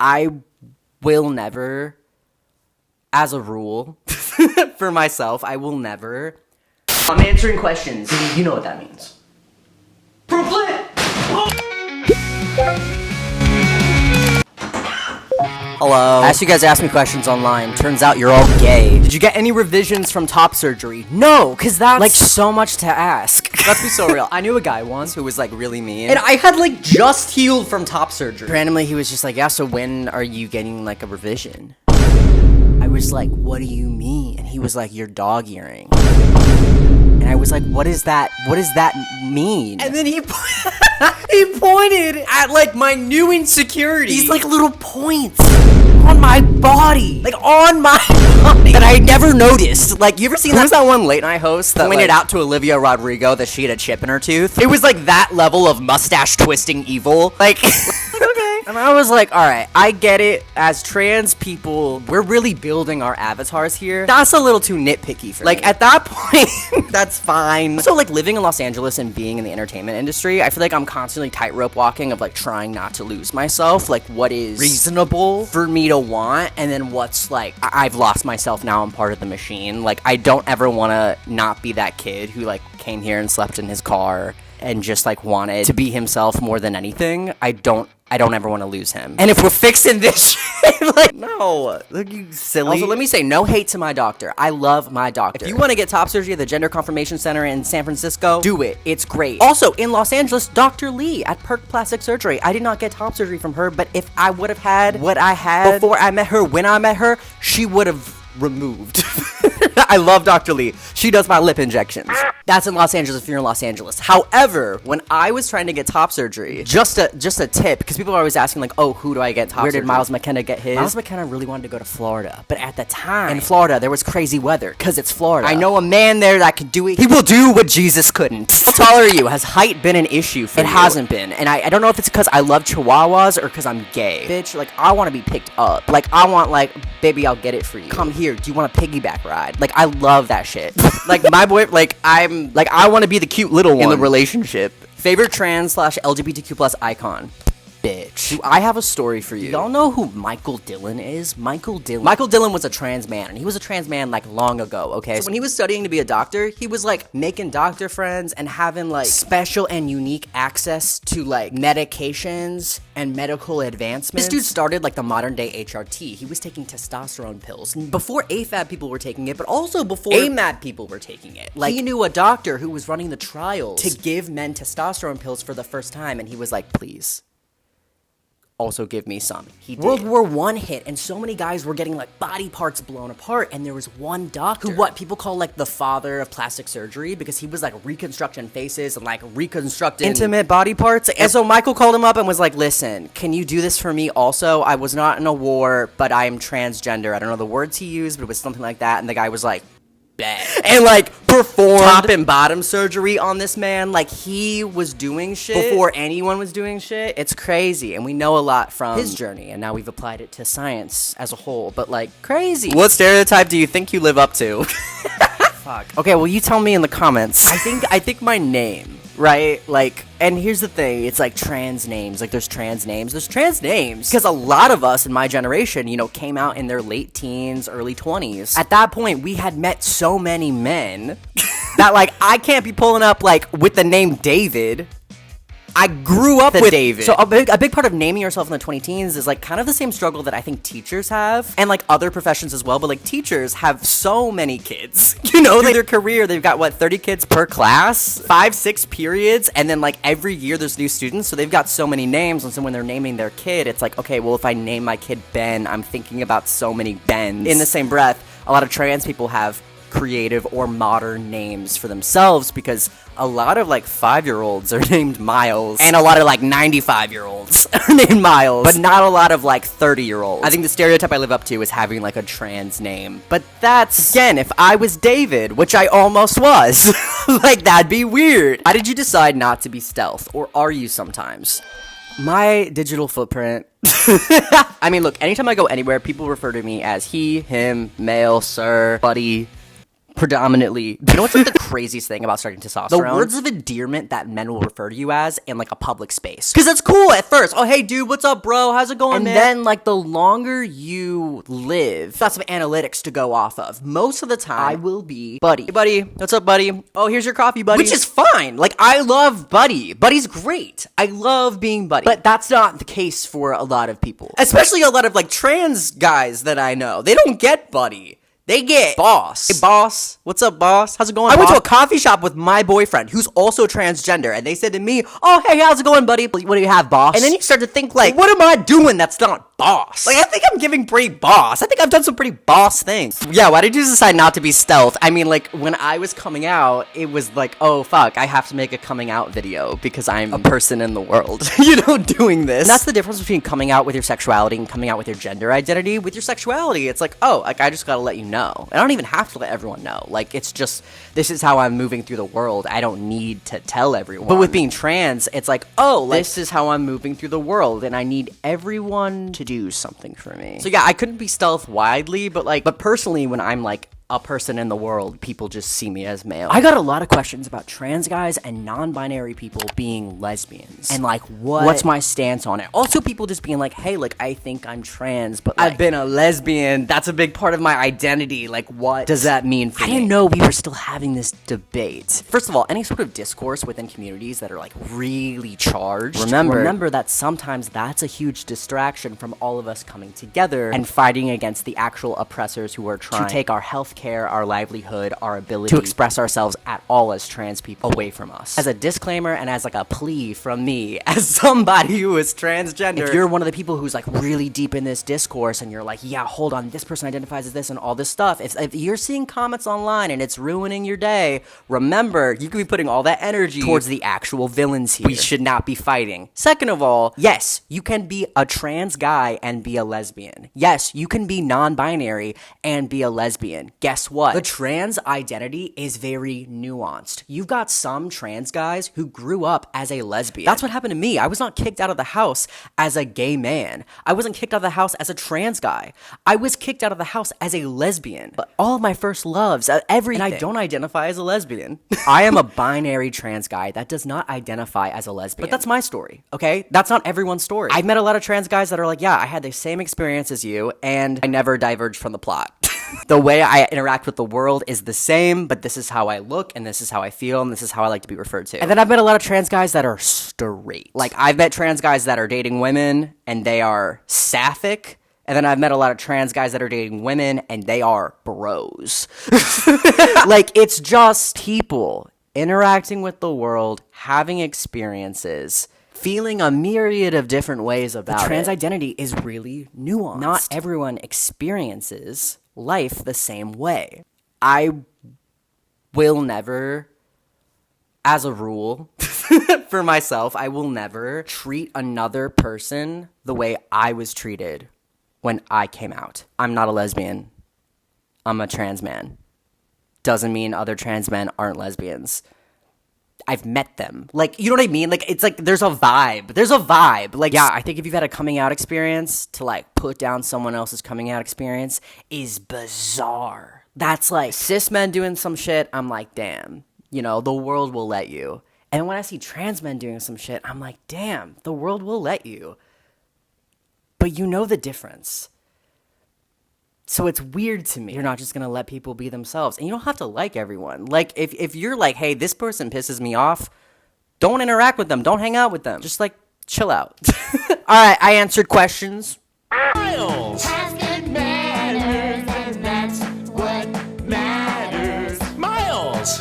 I will never, as a rule, for myself, I will never. I'm answering questions. You know what that means. Brooklyn! Hello. I asked you guys to ask me questions online. Turns out you're all gay. Did you get any revisions from top surgery? No, because that's like so much to ask. Let's be so real. I knew a guy once who was like really mean. And I had like just healed from top surgery. Randomly, he was just like, yeah, so when are you getting like a revision? I was like, what do you mean? And he was like, your dog earring. And I was like, what does that mean? And then he pointed at like my new insecurities. These like little points on my body. Like on my body. That I never noticed. Like, you ever seen that one late night host that pointed out to Olivia Rodrigo that she had a chip in her tooth? It was like that level of mustache twisting evil. Like, okay. And I was like, all right, I get it. As trans people, we're really building our avatars here. That's a little too nitpicky for me. Like, at that point, that's fine. So, like, living in Los Angeles and being in the entertainment industry, I feel like I'm constantly tightrope walking of, like, trying not to lose myself. Like, what is reasonable for me to want, and then what's, like, I've lost myself, now I'm part of the machine. Like, I don't ever want to not be that kid who, like, came here and slept in his car and just, like, wanted to be himself more than anything. I don't ever want to lose him. And if we're fixing this shit, like, no. Look, you silly. Also, let me say, no hate to my doctor. I love my doctor. If you want to get top surgery at the Gender Confirmation Center in San Francisco, do it. It's great. Also, in Los Angeles, Dr. Lee at Perk Plastic Surgery. I did not get top surgery from her, but if I would have had what I had before I met her, when I met her, she would have removed. I love Dr. Lee. She does my lip injections. That's in Los Angeles if you're in Los Angeles. However, when I was trying to get top surgery, just a tip, because people are always asking, like, oh, who do I get top surgery? Where did Miles McKenna get his? Miles McKenna really wanted to go to Florida, but at the time, in Florida, there was crazy weather, because it's Florida. I know a man there that could do it. He will do what Jesus couldn't. How tall are you? Has height been an issue for you? It hasn't been, and I don't know if it's because I love chihuahuas or because I'm gay. Bitch, like, I want to be picked up. Like, I want, like, baby, I'll get it for you. Come here. Do you want a piggyback ride? Like, I love that shit. Like, my boy, like, I want to be the cute little one in the relationship. Favorite trans/LGBTQ plus icon. Bitch. I have a story for you. Y'all know who Michael Dillon is? Michael Dillon was a trans man, and he was a trans man, like, long ago, okay? So when he was studying to be a doctor, he was, like, making doctor friends and having, like, special and unique access to, like, medications and medical advancements. This dude started, like, the modern-day HRT. He was taking testosterone pills. Before AFAB people were taking it, but also before AMAB people were taking it. Like, he knew a doctor who was running the trials to give men testosterone pills for the first time, and he was like, please, also give me some. He did. World War I hit, and so many guys were getting, like, body parts blown apart, and there was one doctor who, what people call, like, the father of plastic surgery, because he was, like, reconstructing faces and, like, reconstructing intimate body parts. And so Michael called him up and was like, listen, can you do this for me also? I was not in a war, but I am transgender. I don't know the words he used, but it was something like that, and the guy was like, and, like, performed top and bottom surgery on this man. Like, he was doing shit before anyone was doing shit. It's crazy, and we know a lot from his journey, and now we've applied it to science as a whole, but, like, crazy. What stereotype do you think you live up to? Fuck. Okay, well, you tell me in the comments. I think my name, right? Like, and here's the thing, it's like trans names. Like, there's trans names. Because a lot of us in my generation, you know, came out in their late teens, early 20s. At that point, we had met so many men that, like, I can't be pulling up, like, with the name David. I grew up with David. So a big part of naming yourself in the 20-teens is, like, kind of the same struggle that I think teachers have, and, like, other professions as well, but, like, teachers have so many kids. You know, through their career, they've got, what, 30 kids per class? 5-6 periods, and then, like, every year there's new students, so they've got so many names, and so when they're naming their kid, it's like, okay, well, if I name my kid Ben, I'm thinking about so many Bens. In the same breath, a lot of trans people have creative or modern names for themselves, because a lot of, like, 5-year-olds are named Miles, and a lot of, like, 95-year-olds are named Miles, but not a lot of, like, 30-year-olds. I think the stereotype I live up to is having, like, a trans name, but that's, again, if I was David, which I almost was, like, that'd be weird. How did you decide not to be stealth, or are you sometimes? My digital footprint. I mean, look, anytime I go anywhere, people refer to me as he, him, male, sir, buddy, predominantly. You know what's like the craziest thing about starting testosterone? The words of endearment that men will refer to you as in like a public space. Because it's cool at first. Oh, hey, dude, what's up, bro? How's it going, man? And then like the longer you live, that's some analytics to go off of. Most of the time, I will be buddy. Hey, buddy, what's up, buddy? Oh, here's your coffee, buddy. Which is fine. Like, I love buddy. Buddy's great. I love being buddy. But that's not the case for a lot of people. Especially a lot of like trans guys that I know. They don't get buddy. They get boss. Hey, boss. What's up, boss? How's it going, I went to a coffee shop with my boyfriend, who's also transgender, and they said to me, oh, hey, how's it going, buddy? What do you have, boss? And then you start to think, like, what am I doing that's not boss? Like, I think I'm giving pretty boss. I think I've done some pretty boss things. Yeah, why did you decide not to be stealth? I mean, like, when I was coming out, it was like, oh, fuck, I have to make a coming out video because I'm a person in the world, you know, doing this. And that's the difference between coming out with your sexuality and coming out with your gender identity. With your sexuality, it's like, oh, like, I just gotta let you know. I don't even have to let everyone know. Like, it's just, this is how I'm moving through the world. I don't need to tell everyone. But with being trans, it's like, oh, like, this is how I'm moving through the world, and I need everyone to do something for me. So yeah, I couldn't be stealth widely, but personally, when I'm like a person in the world, people just see me as male. I got a lot of questions about trans guys and non-binary people being lesbians. And like, what's my stance on it? Also, people just being like, hey, like, I think I'm trans, but like, I've been a lesbian. That's a big part of my identity. Like, what does that mean for me? I didn't know we were still having this debate. First of all, any sort of discourse within communities that are like really charged, remember that sometimes that's a huge distraction from all of us coming together and fighting against the actual oppressors who are trying to take our health care, our livelihood, our ability to express ourselves at all as trans people away from us. As a disclaimer and as like a plea from me, as somebody who is transgender, if you're one of the people who's like really deep in this discourse and you're like, yeah, hold on, this person identifies as this and all this stuff, if you're seeing comments online and it's ruining your day, remember, you could be putting all that energy towards the actual villains here. We should not be fighting. Second of all, yes, you can be a trans guy and be a lesbian. Yes, you can be non-binary and be a lesbian. Guess what? The trans identity is very nuanced. You've got some trans guys who grew up as a lesbian. That's what happened to me. I was not kicked out of the house as a gay man. I wasn't kicked out of the house as a trans guy. I was kicked out of the house as a lesbian. But all of my first loves, everything. And I don't identify as a lesbian. I am a binary trans guy that does not identify as a lesbian. But that's my story, okay? That's not everyone's story. I've met a lot of trans guys that are like, yeah, I had the same experience as you, and I never diverged from the plot. The way I interact with the world is the same, but this is how I look, and this is how I feel, and this is how I like to be referred to. And then I've met a lot of trans guys that are straight. Like, I've met trans guys that are dating women, and they are sapphic. And then I've met a lot of trans guys that are dating women, and they are bros. Like, it's just people interacting with the world, having experiences, feeling a myriad of different ways about it. The trans identity is really nuanced. Not everyone experiences life the same way. I will never, as a rule, for myself, I will never treat another person the way I was treated when I came out. I'm not a lesbian. I'm a trans man. Doesn't mean other trans men aren't lesbians. I've met them. Like, you know what I mean? Like, it's like, there's a vibe. There's a vibe. Like, yeah, I think if you've had a coming out experience, to, like, put down someone else's coming out experience is bizarre. That's like, cis men doing some shit, I'm like, damn, you know, the world will let you. And when I see trans men doing some shit, I'm like, damn, the world will let you. But you know the difference. So it's weird to me. You're not just going to let people be themselves. And you don't have to like everyone. Like, if you're like, hey, this person pisses me off, don't interact with them. Don't hang out with them. Just, like, chill out. All right, I answered questions. Miles! Has good manners, and that's what matters. Miles!